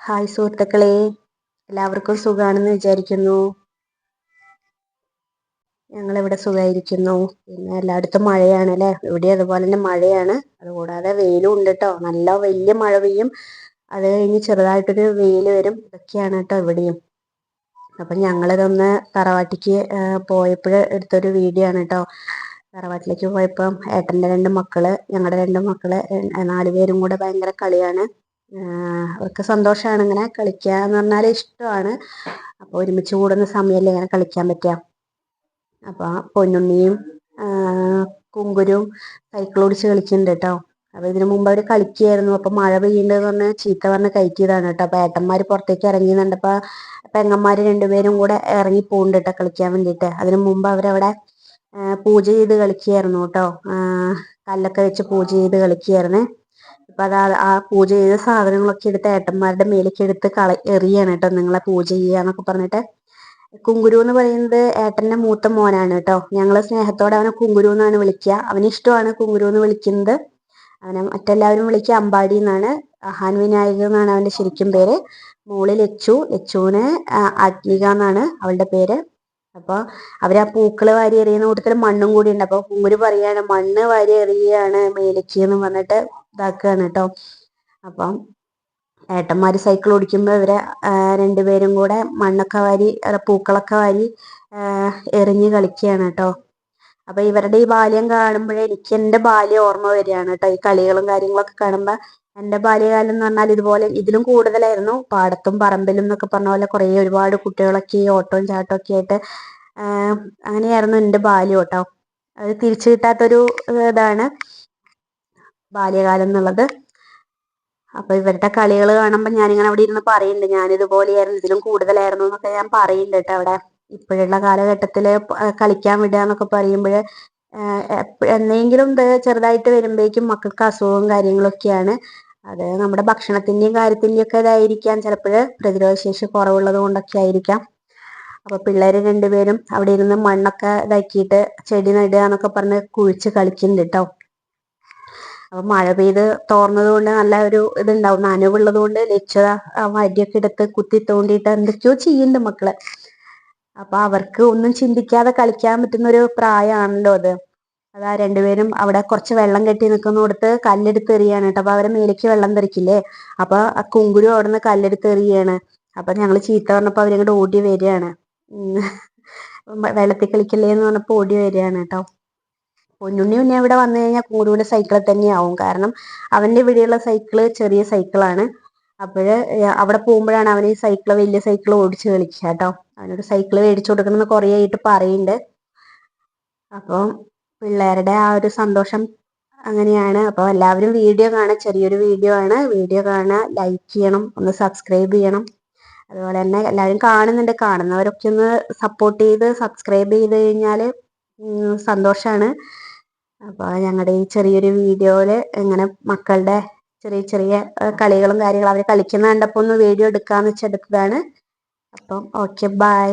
Hi സുഹൃത്തുക്കളെ, എല്ലാവർക്കും സുഖാണെന്ന് വിചാരിക്കുന്നു. ഞങ്ങളിവിടെ സുഖമായിരിക്കുന്നു. പിന്നെ എല്ലായിടത്തും മഴയാണ് അല്ലേ? ഇവിടെ അതുപോലെ തന്നെ മഴയാണ്. അതുകൂടാതെ വെയിലും ഉണ്ട് കേട്ടോ. നല്ല വലിയ മഴ പെയ്യും, അത് കഴിഞ്ഞ് ചെറുതായിട്ടൊരു വെയിൽ വരും. ഇതൊക്കെയാണ് കേട്ടോ ഇവിടെയും. അപ്പം ഞങ്ങളിതൊന്ന് തറവാട്ടിക്ക് പോയപ്പോൾ എടുത്തൊരു വീഡിയോ ആണ് കേട്ടോ. തറവാട്ടിലേക്ക് പോയപ്പം ഏട്ടൻ്റെ രണ്ട് മക്കള്, ഞങ്ങളുടെ രണ്ട് മക്കള്, 4 പേരും കൂടെ ഭയങ്കര കളിയാണ്. അവർക്ക് സന്തോഷമാണ് ഇങ്ങനെ കളിക്കുക എന്ന് പറഞ്ഞാൽ ഇഷ്ടമാണ്. അപ്പോൾ ഒരുമിച്ച് കൂടുന്ന സമയമല്ലേ ഇങ്ങനെ കളിക്കാൻ പറ്റുക. അപ്പോൾ പൊന്നുണ്ണിയും കുങ്കുരും സൈക്കിൾ ഓടിച്ച് കളിക്കുന്നുണ്ട് കേട്ടോ. അപ്പോൾ ഇതിനു മുമ്പ് അവർ കളിക്കുകയായിരുന്നു. അപ്പോൾ മഴ പെയ്യുന്നുണ്ടെന്ന് പറഞ്ഞ് ചീത്ത പറഞ്ഞ് കയറ്റിയതാണ് കേട്ടോ. അപ്പോൾ ഏട്ടന്മാർ പുറത്തേക്ക് ഇറങ്ങിയെന്നുണ്ടപ്പോൾ പെങ്ങന്മാർ രണ്ടുപേരും കൂടെ ഇറങ്ങി പോകുന്നുണ്ട് കേട്ടോ കളിക്കാൻ വേണ്ടിയിട്ട്. അതിനു മുമ്പ് അവരവിടെ പൂജ ചെയ്ത് കളിക്കുകയായിരുന്നു കേട്ടോ. കല്ലൊക്കെ വെച്ച് പൂജ ചെയ്ത് കളിക്കുകയായിരുന്നു. അപ്പൊ ആ പൂജ ചെയ്ത സാധനങ്ങളൊക്കെ എടുത്ത് ഏട്ടന്മാരുടെ മേലേക്ക് എടുത്ത് എറിയാണ് കേട്ടോ. നിങ്ങളെ പൂജ ചെയ്യാന്നൊക്കെ പറഞ്ഞിട്ട്. കുങ്കുരു എന്ന് പറയുന്നത് ഏട്ടന്റെ മൂത്ത മോനാണ് കേട്ടോ. ഞങ്ങള് സ്നേഹത്തോടെ അവനെ കുങ്കുരു എന്നാണ് വിളിക്കുക. അവന് ഇഷ്ടമാണ് കുങ്കുരു എന്ന് വിളിക്കുന്നത്. അവനെ മറ്റെല്ലാവരും വിളിക്കുക അമ്പാടി എന്നാണ്. അഹാൻ വിനായക് എന്നാണ് അവന്റെ ശരിക്കും പേര്. മോള് ലച്ചുവിന് ആത്മിക എന്നാണ് അവളുടെ പേര്. അപ്പൊ അവരാ പൂക്കള് വാരി എറിയുന്ന കൂട്ടത്തിൽ മണ്ണും കൂടി ഉണ്ട്. അപ്പൊ കുങ്കുരു പറയാണ് മണ്ണ് വാരി എറിയാണ് മേലേക്ക് എന്ന് പറഞ്ഞിട്ട് ഇതാക്കുകയാണ് കേട്ടോ. അപ്പം ഏട്ടന്മാര് സൈക്കിൾ ഓടിക്കുമ്പോൾ ഇവരെ രണ്ടുപേരും കൂടെ മണ്ണൊക്കെ വാരി പൂക്കളൊക്കെ വാരി എറിഞ്ഞ് കളിക്കുകയാണ് കേട്ടോ. അപ്പൊ ഇവരുടെ ഈ ബാല്യം കാണുമ്പോഴേ എനിക്ക് എൻ്റെ ബാല്യം ഓർമ്മ വരികയാണ് കേട്ടോ. ഈ കളികളും കാര്യങ്ങളൊക്കെ കാണുമ്പോൾ എൻ്റെ ബാല്യകാലം എന്ന് പറഞ്ഞാൽ ഇതുപോലെ ഇതിലും കൂടുതലായിരുന്നു. പാടത്തും പറമ്പിലും എന്നൊക്കെ പറഞ്ഞ പോലെ കുറേ ഒരുപാട് കുട്ടികളൊക്കെ ഈ ഓട്ടവും ചാട്ടവും ഒക്കെ ആയിട്ട് അങ്ങനെയായിരുന്നു എൻ്റെ ബാല്യം കേട്ടോ. അത് തിരിച്ചു കിട്ടാത്തൊരു ഇതാണ് ബാല്യകാലം എന്നുള്ളത്. അപ്പൊ ഇവരുടെ കളികൾ കാണുമ്പോൾ ഞാനിങ്ങനെ അവിടെ ഇരുന്ന് പറയുന്നുണ്ട്, ഞാനിതുപോലെയായിരുന്നു, ഇതിലും കൂടുതലായിരുന്നു എന്നൊക്കെ ഞാൻ പറയുന്നുണ്ട് കേട്ടോ അവിടെ. ഇപ്പോഴുള്ള കാലഘട്ടത്തിൽ കളിക്കാൻ വിടുക എന്നൊക്കെ പറയുമ്പോൾ എന്നെങ്കിലും ചെറുതായിട്ട് വരുമ്പോഴേക്കും മക്കൾക്ക് അസുഖവും കാര്യങ്ങളൊക്കെയാണ്. അത് നമ്മുടെ ഭക്ഷണത്തിന്റെയും കാര്യത്തിന്റെയും ഒക്കെ ഇതായിരിക്കാം. ചിലപ്പോൾ പ്രതിരോധശേഷി കുറവുള്ളത് കൊണ്ടൊക്കെ ആയിരിക്കാം. അപ്പൊ പിള്ളേര് രണ്ടുപേരും അവിടെ ഇരുന്ന് മണ്ണൊക്കെ ഇതാക്കിയിട്ട് ചെടി നടുക എന്നൊക്കെ പറഞ്ഞ് കുഴിച്ച് കളിക്കുന്നുണ്ട് കേട്ടോ. അപ്പൊ മഴ പെയ്ത് തോർന്നത് കൊണ്ട് നല്ല ഒരു ഇതുണ്ടാവും, നനവുള്ളത് കൊണ്ട് ലക്ഷ്യ വടിയൊക്കെ എടുത്ത് കുത്തി തോണ്ടിയിട്ട് എന്തൊക്കെയോ ചെയ്യുന്നുണ്ട് മക്കള്. അപ്പൊ അവർക്ക് ഒന്നും ചിന്തിക്കാതെ കളിക്കാൻ പറ്റുന്ന ഒരു പ്രായമാണല്ലോ അത്. അതാ രണ്ടുപേരും അവിടെ കുറച്ച് വെള്ളം കെട്ടി നിൽക്കുന്നിടത്ത് കല്ലെടുത്ത് എറിയാണ് കേട്ടോ. അപ്പൊ അവരെ മേലേക്ക് വെള്ളം തെറിക്കില്ലേ, അപ്പൊ ആ കുങ്കുരു അവിടെ നിന്ന് കല്ലെടുത്ത് എറിയാണ്. അപ്പൊ ഞങ്ങൾ ചീത്ത പറഞ്ഞപ്പോ അവരിങ്ങോട്ട് ഓടി വരികയാണ്. വെള്ളത്തിൽ കളിക്കല്ലേ എന്ന് പറഞ്ഞപ്പോ ഓടി വരികയാണ് കേട്ടോ. പൊന്നുണ്ണി പിന്നെ ഇവിടെ വന്നു കഴിഞ്ഞാൽ കുങ്കുരുവിന്റെ സൈക്കിളിൽ തന്നെയാവും. കാരണം അവന്റെ ഇവിടെയുള്ള സൈക്കിള് ചെറിയ സൈക്കിളാണ്. അപ്പോഴ് അവിടെ പോകുമ്പോഴാണ് അവന് ഈ സൈക്കിള് വലിയ സൈക്കിൾ ഓടിച്ച് കളിക്കുക കേട്ടോ. അവനൊരു സൈക്കിള് മേടിച്ചു കൊടുക്കണമെന്ന് കുറേ ആയിട്ട് പറയുന്നുണ്ട്. അപ്പം പിള്ളേരുടെ ആ ഒരു സന്തോഷം അങ്ങനെയാണ്. അപ്പോൾ എല്ലാവരും വീഡിയോ കാണുക, ചെറിയൊരു വീഡിയോ ആണ്. വീഡിയോ കാണുക, ലൈക്ക് ചെയ്യണം, ഒന്ന് സബ്സ്ക്രൈബ് ചെയ്യണം. അതുപോലെ തന്നെ എല്ലാവരും കാണുന്നുണ്ട്, കാണുന്നവരൊക്കെ ഒന്ന് സപ്പോർട്ട് ചെയ്ത് സബ്സ്ക്രൈബ് ചെയ്ത് കഴിഞ്ഞാൽ സന്തോഷമാണ്. അപ്പോൾ ഞങ്ങളുടെ ഈ ചെറിയൊരു വീഡിയോയില് ഇങ്ങനെ മക്കളുടെ ചെറിയ ചെറിയ കളികളും കാര്യങ്ങളും അവർ കളിക്കുന്ന കണ്ടപ്പോൾ ഒന്ന് വീഡിയോ എടുക്കാന്ന് വെച്ചെടുത്തതാണ്. അപ്പം ഓക്കെ, ബൈ.